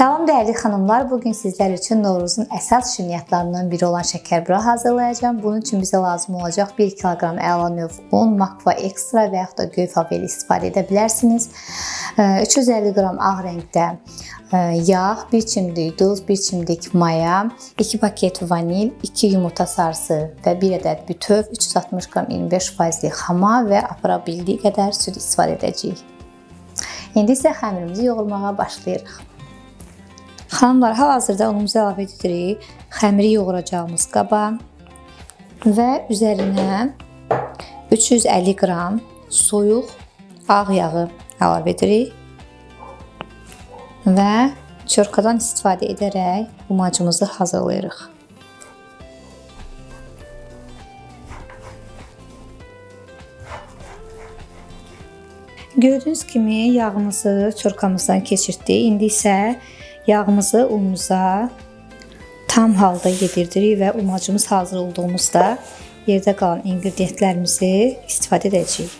Salam dəyərli xanımlar, bugün sizlər üçün Novruzun əsas şirniyyatlarından biri olan şəkərbura hazırlayacağım. Bunun üçün bizə lazım olacaq 1 kiloqram əla növ un, makva ekstra və yaxud da göy faveli istifadə edə bilərsiniz. 350 qram ağ rəngdə yağ, 1 çimdik duz, 1 çimdik maya, 2 paket vanil, 2 yumurta sarısı və 1 ədəd bütöv, 360 qram 25% xama və apara bildiyi qədər süd istifadə edəcəyik. İndi isə xəmirimizi yoğurmağa başlayırıq. Xanımlar, hal-hazırda unumuzu əlavə edirik xəmiri yoğuracağımız qaba və üzərinə 350 qram soyuq ağ yağı əlavə edirik və çörkadan istifadə edərək umacımızı hazırlayırıq. Gördüyünüz kimi yağımızı çörkamızdan keçirtdik. İndi isə yağımızı unumuza tam halda yedirdirik və umacımız hazır olduğumuzda yerdə qalan ingredientlərimizi istifadə edəcəyik.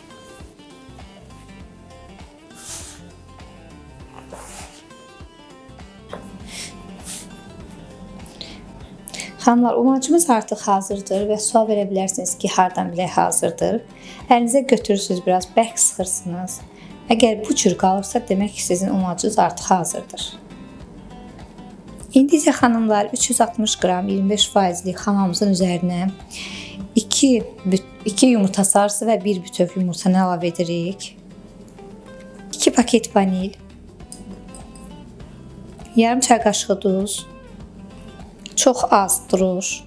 Xanımlar, umacımız artıq hazırdır və sual verə bilərsiniz ki, hardan bilək hazırdır. Əlinizə götürürsünüz, biraz bərk sıxırsınız. Əgər bu cür qalırsa, demək ki, sizin umacınız artıq hazırdır. İndi isə xanımlar 360 qram 25%lik xamamızın üzərinə 2 yumurta sarısı və 1 bütöv yumurtanı əlavə edirik. 2 paket vanil, yarım çay qaşığı duz, çox az duruş.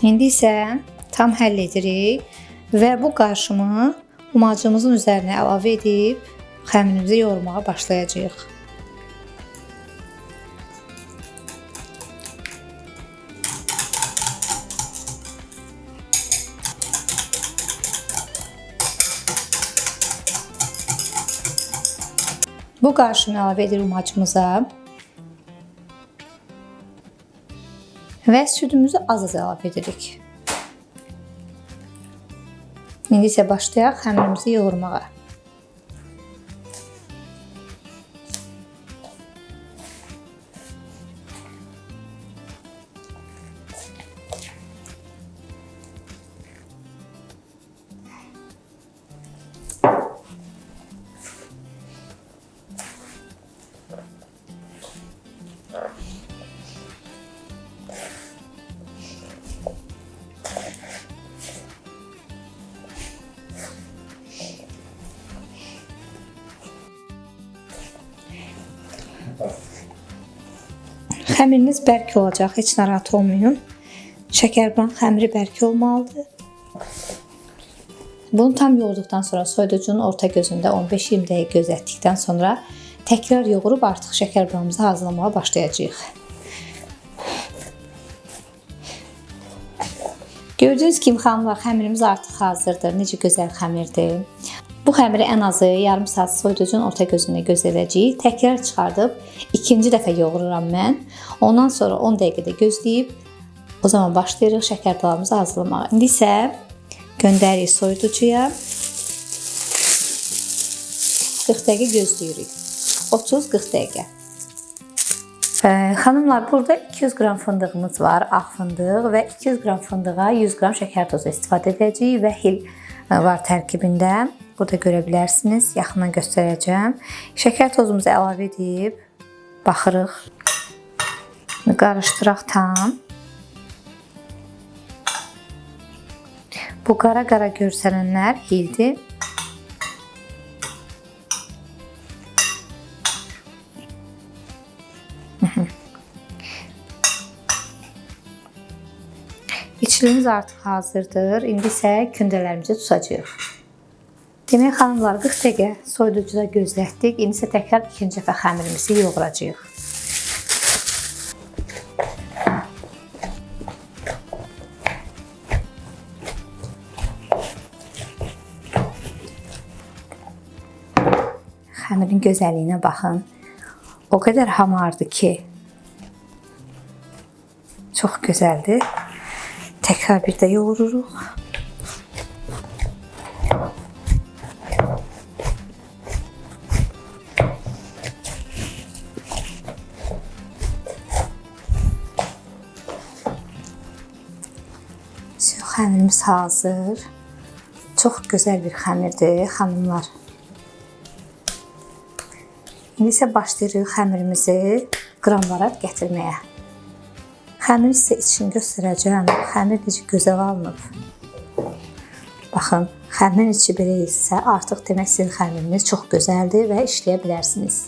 İndi isə tam həll edirik və bu qarışımı umacımızın üzərinə əlavə edib xəmirimizi yoğurmağa başlayacağıq. Bu qarışımı əlavə edirik umacımıza və südümüzü az-az əlavə edirik. İndi isə başlayaq xəmirimizi yoğurmağa. Xəmiriniz bərk olacaq, heç narahat olmayın. Şəkərburanın xəmiri bərk olmalıdır. Bunu tam yoğurduqdan sonra soyuducunun orta gözündə 15-20 dəqiqə gözlətdikdən sonra təkrar yoğurub artıq şəkərburamızı hazırlamağa başlayacağıq. Gördüyünüz kimi xanımlar, xəmirimiz artıq hazırdır. Necə gözəl xəmirdir. Bu xəmiri ən azı yarım saat soyuducunun orta gözündə gözlədəcəyik. Təkrar çıxardıb ikinci dəfə yoğururam mən. Ondan sonra 10 dəqiqədə gözləyib o zaman başlayırıq şəkərdalarımızı hazırlamağa. İndi isə göndəririk soyuducuya. 40 dəqiqə gözləyirik. 30-40 dəqiqə. Xanımlar, burada 200 qram fındığımız var, ağ fındıq və 200 qram fındığa 100 qram şəkər tozu istifadə edəcəyik və hil var tərkibində. Burada görə bilərsiniz, yaxından göstərəcəm. Şəkər tozumuzu əlavə edib baxırıq, qarışdıraq tam. Bu qara-qara görsənənlər hildir. İçliyimiz artıq hazırdır. İndi isə kündələrimizi tutacağıq. Demək xanımlar, 40 dəqiqə soyuducuda gözlətdik. İndi isə təkrar ikinci dəfə xəmirimizi yoğuracağıq. Xəmirin gözəlliyinə baxın. O qədər hamardır ki, çox gözəldir. Təkrar bir də yoğururuq. xəmirimiz hazır. Çox gözəl bir xəmirdir, xanımlar. İndi isə başlayırıq xəmirimizi qramlara gətirməyə. Xəmir sizə içini göstərəcəm. Xəmir necə gözəl alınıb. Baxın, xəmirin içi belə isə artıq demək sizin xəmiriniz çox gözəldir və işləyə bilərsiniz.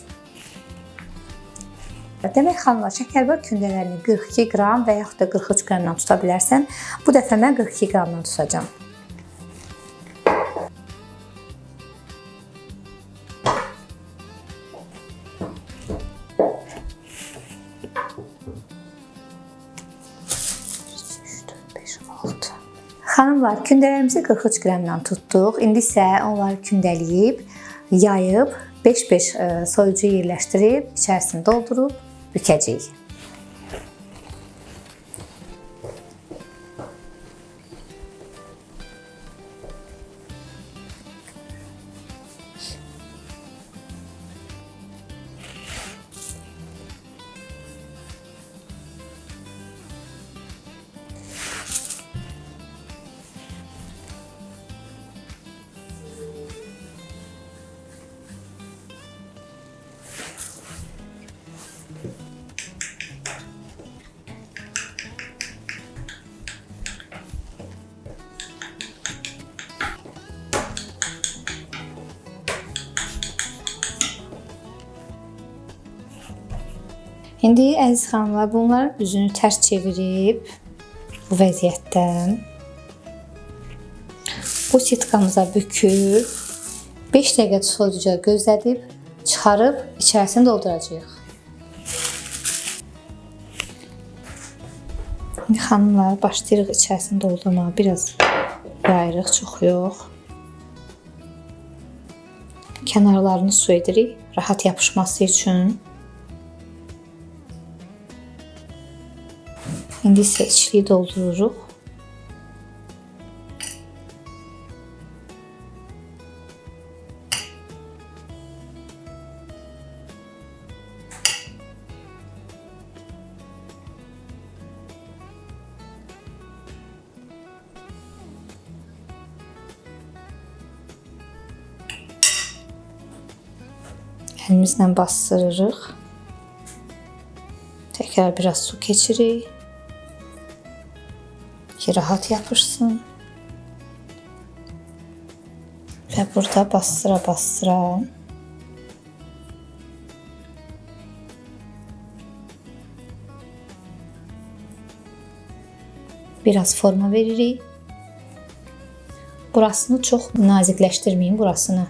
Demək xanımlar, şəkərbara kündələrini 42 qram və yaxud da 43 qramdan tuta bilərsən. Bu dəfə mən 42 qramdan tutacağam. Xanımlar, kündələrimizi 43 qramdan tutduq. İndi isə onları kündələyib, yayıb, 5-5 soyucu yerləşdirib, içərisini doldurub bükəcəyik. İndi əziz xanımlar, bunların üzünü tərs çevirib bu vəziyyətdən bu sitkamıza büküb 5 dəqiqə soyuduca gözlədib çıxarıb içərisini dolduracağıq. İndi xanımlar, başlayırıq içərisini doldurmağa. Biraz yayırıq, çox yox. Kənarlarını su edirik, rahat yapışması üçün. İndi isə içliyi doldururuq. Əlimizlə bastırırıq. Təkrar biraz su keçirik ki, rahat yapışsın. Və burada bastıra biraz forma veririk. Burasını çox nazikləşdirməyin, burasını.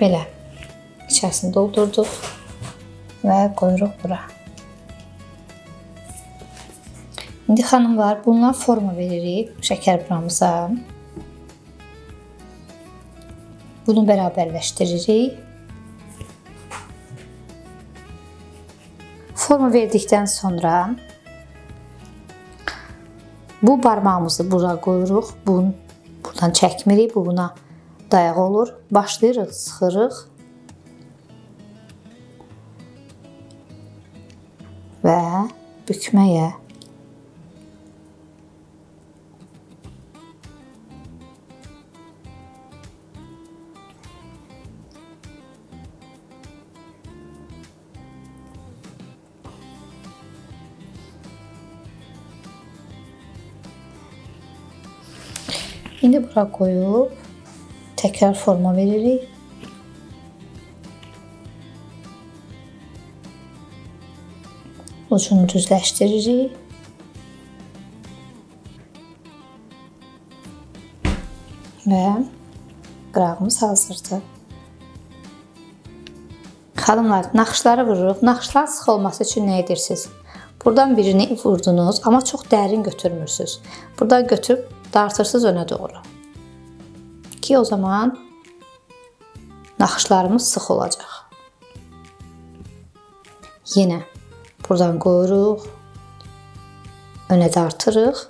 Belə içərisini doldurduq və qoyuruq bura. İndi xanımlar, bununla forma veririk şəkər buramıza. Bunu bərabərləşdiririk. Forma verdikdən sonra bu barmağımızı bura qoyuruq. Buradan çəkmirik, bu buna dayaq olur. Başlayırıq, sıxırıq və bükməyə. İndi bura qoyub təkrar forma veririk. Ucunu düzləşdiririk. Və qırağımız hazırdır. Xanımlar, naxışları vururuq. Naxışlar sıx olması üçün nə edirsiniz? Buradan birini vurdunuz, amma çox dərin götürmürsünüz. Buradan götürüb dartırsınız önə doğru. Ki o zaman naxışlarımız sıx olacaq. Yenə buradan qoyuruq, önə dartırıq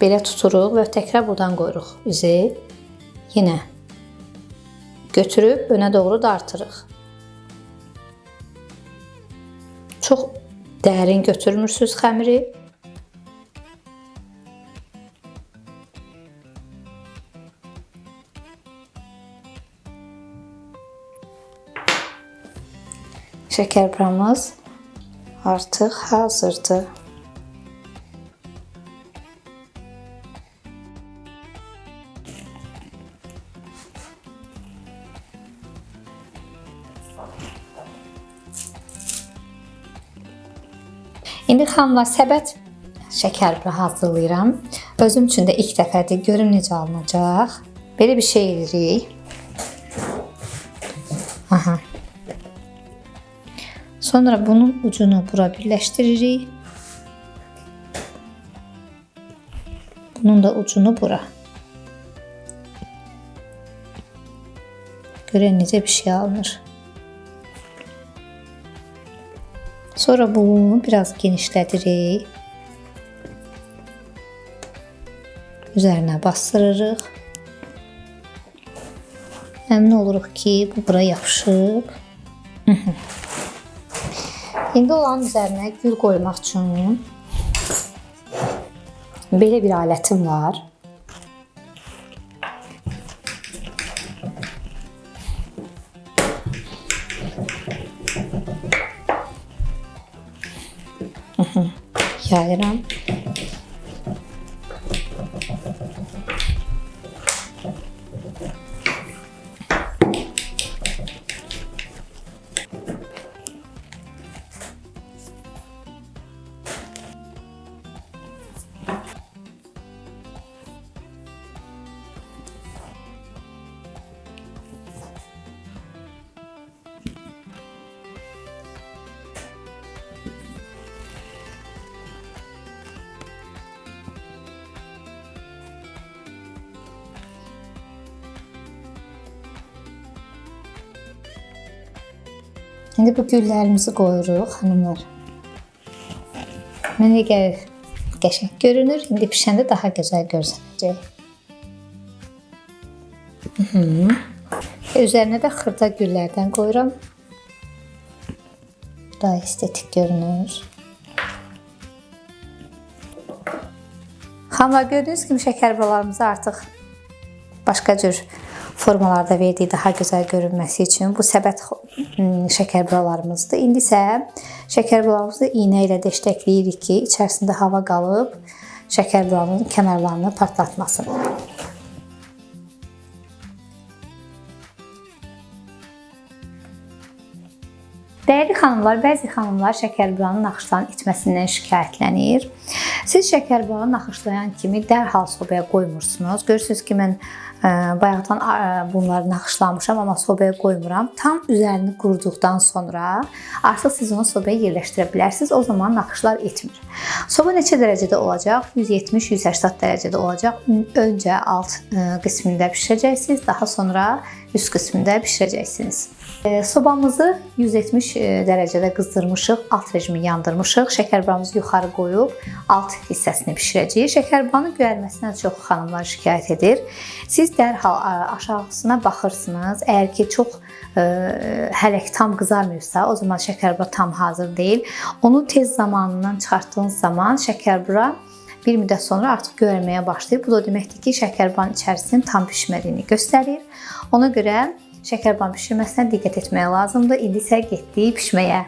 belə tuturuq və təkrar buradan qoyuruq üzü. Yenə götürüb önə doğru dartırıq. Çox dərin götürmürsünüz xəmiri. Şəkərburamız artıq hazırdır. İndi xanımlar, səbət şəkərbura hazırlayıram. Özüm üçün də ilk dəfədir, görüm necə alınacaq. Belə bir şey edirik. Aha. Sonra bunun ucunu bura birləşdiririk. Bunun da ucunu bura. Görün necə bir şey alınır. Sonra bunu biraz genişlədirik. Üzərinə bastırırıq. Əmin oluruq ki, bu bura yapışıb. İndi olan üzərinə gül qoymaq üçün belə bir alətim var. Yayıram. İndi bu güllərimizi qoyuruq, xanımlar. Mənə gəlir qəşəng görünür. İndi pişəndə daha gözəl görsənəcək. Üzərinə də xırda güllərdən qoyuram. Daha estetik görünür. Xanımlar, gördüyünüz kimi şəkərburalarımızı artıq başqa cür formalarda verdiyi daha gözəl görünməsi üçün bu səbət şəkərburalarımızdır. İndi isə şəkərburamızı iynə ilə dəşəkləyirik ki, içərisində hava qalıb şəkərburanın kənarlarını partlatmasın. Dəyərli xanımlar, bəzi xanımlar şəkərburanın naxışlarının itməsindən şikayətlənir. Siz şəkərburanı naxışlayan kimi dərhal sobaya qoymursunuz. Görürsünüz ki, mən bayaqdan bunları naxışlamışam, amma sobaya qoymuram. Tam üzərini quruduqdan sonra artıq siz onu sobaya yerləşdirə bilərsiniz. O zaman naxışlar itmir. Soba neçə dərəcədə olacaq? 170-180 dərəcədə olacaq. Öncə alt qismində bişirəcəksiniz, daha sonra üst qismində bişirəcəksiniz. Sobamızı 170 dərəcədə qızdırmışıq, alt rejimi yandırmışıq. Şəkərburamızı yuxarı qoyub alt hissəsini bişirəcəyik. Şəkərburanın göyərməsindən çox xanımlar şikayət edir. Siz dərhal aşağısına baxırsınız. Əgər ki, çox hələ ki tam qızarmıyorsa, o zaman şəkərbura tam hazır deyil. Onu tez zamanından çıxartdığınız zaman şəkərbura bir müddət sonra artıq göyərməyə başlayır. Bu da deməkdir ki, şəkərburanın içərisinin tam pişmədiyini göstərir. Ona görə şəkərburanın bişirməsinə diqqət etmək lazımdır. İndi isə getdik pişməyə.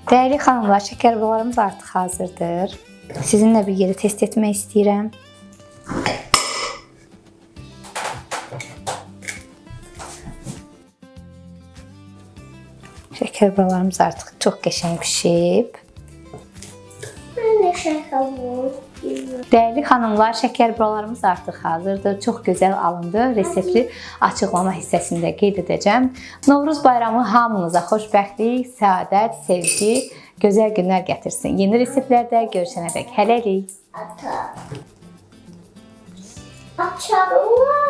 Dəyərli xanımlar, şəkərburalarımız artıq hazırdır. Sizinlə bir yeri test etmək istəyirəm. Şəkərburalarımız artıq çox qəşəng pişib. Dəyərli xanımlar, şəkərburalarımız artıq hazırdır. Çox gözəl alındı. Resepti açıqlama hissəsində qeyd edəcəm. Novruz bayramı hamınıza xoşbəxtlik, səadət, sevgi, Gözəl günlər gətirsin. Yeni reseptlərdə görüşənədək hələlik. Ata. Açarlar.